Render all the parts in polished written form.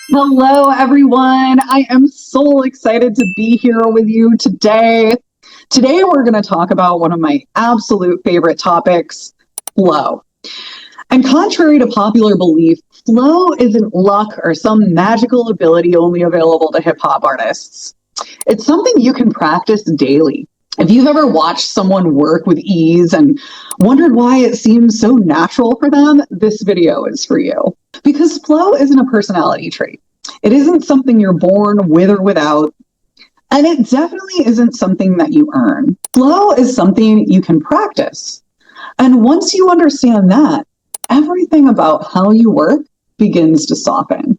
Hello, everyone. I am so excited to be here with you today. Today, we're going to talk about one of my absolute favorite topics, flow. And contrary to popular belief, flow isn't luck or some magical ability only available to hip hop artists. It's something you can practice daily. If you've ever watched someone work with ease and wondered why it seems so natural for them, this video is for you. Because flow isn't a personality trait. It isn't something you're born with or without. And it definitely isn't something that you earn. Flow is something you can practice. And once you understand that, everything about how you work begins to soften.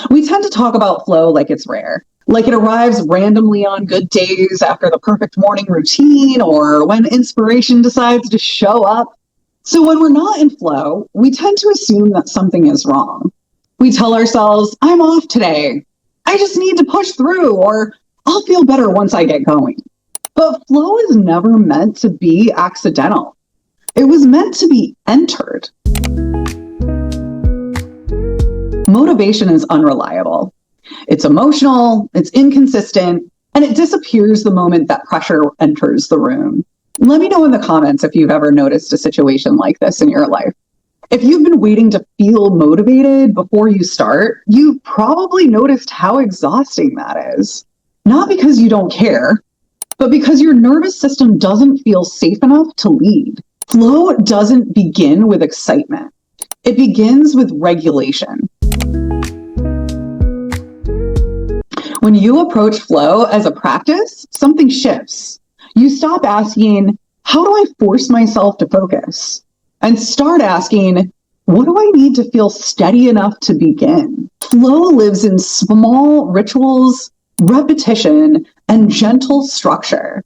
We tend to talk about flow like it's rare. Like it arrives randomly on good days after the perfect morning routine or when inspiration decides to show up. So when we're not in flow, we tend to assume that something is wrong. We tell ourselves, I'm off today. I just need to push through, or I'll feel better once I get going. But flow is never meant to be accidental. It was meant to be entered. Motivation is unreliable. It's emotional, it's inconsistent, and it disappears the moment that pressure enters the room. Let me know in the comments if you've ever noticed a situation like this in your life. If you've been waiting to feel motivated before you start, you probably noticed how exhausting that is. Not because you don't care, but because your nervous system doesn't feel safe enough to lead. Flow doesn't begin with excitement. It begins with regulation. When you approach flow as a practice, something shifts. You stop asking, how do I force myself to focus? And start asking, what do I need to feel steady enough to begin? Flow lives in small rituals, repetition, and gentle structure.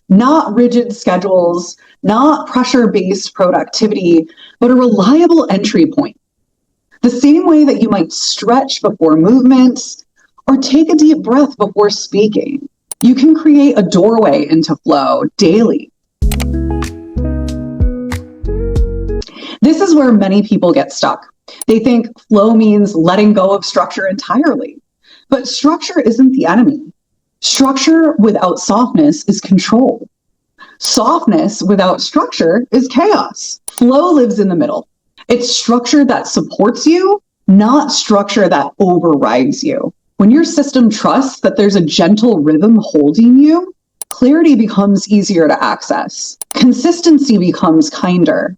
Not rigid schedules, not pressure-based productivity, but a reliable entry point. The same way that you might stretch before movements or take a deep breath before speaking. You can create a doorway into flow daily. This is where many people get stuck. They think flow means letting go of structure entirely. But structure isn't the enemy. Structure without softness is control. Softness without structure is chaos. Flow lives in the middle. It's structure that supports you, not structure that overrides you. When your system trusts that there's a gentle rhythm holding you, clarity becomes easier to access. Consistency becomes kinder.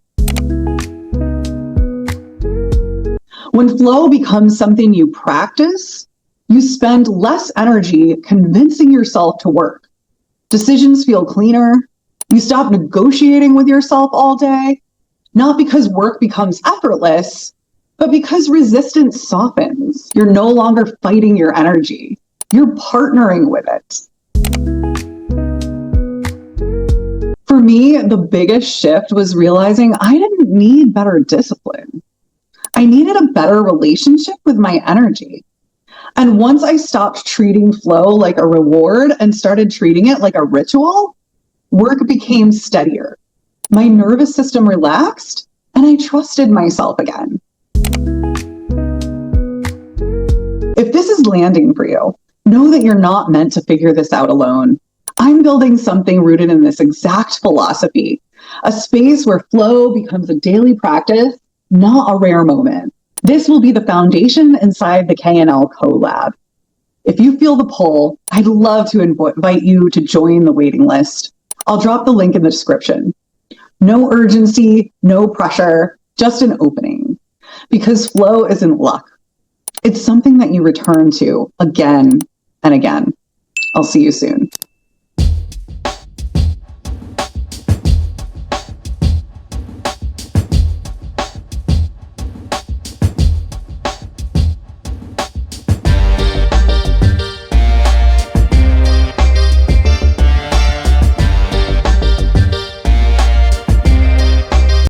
When flow becomes something you practice, you spend less energy convincing yourself to work. Decisions feel cleaner. You stop negotiating with yourself all day, not because work becomes effortless, but because resistance softens. You're no longer fighting your energy. You're partnering with it. For me, the biggest shift was realizing I didn't need better discipline. I needed a better relationship with my energy. And once I stopped treating flow like a reward and started treating it like a ritual, work became steadier. My nervous system relaxed, and I trusted myself again. If this is landing for you, know that you're not meant to figure this out alone. I'm building something rooted in this exact philosophy, a space where flow becomes a daily practice, not a rare moment. This will be the foundation inside the K&L collab. If you feel the pull, I'd love to invite you to join the waiting list. I'll drop the link in the description. No urgency, no pressure, just an opening. Because flow isn't luck. It's something that you return to again and again. I'll see you soon.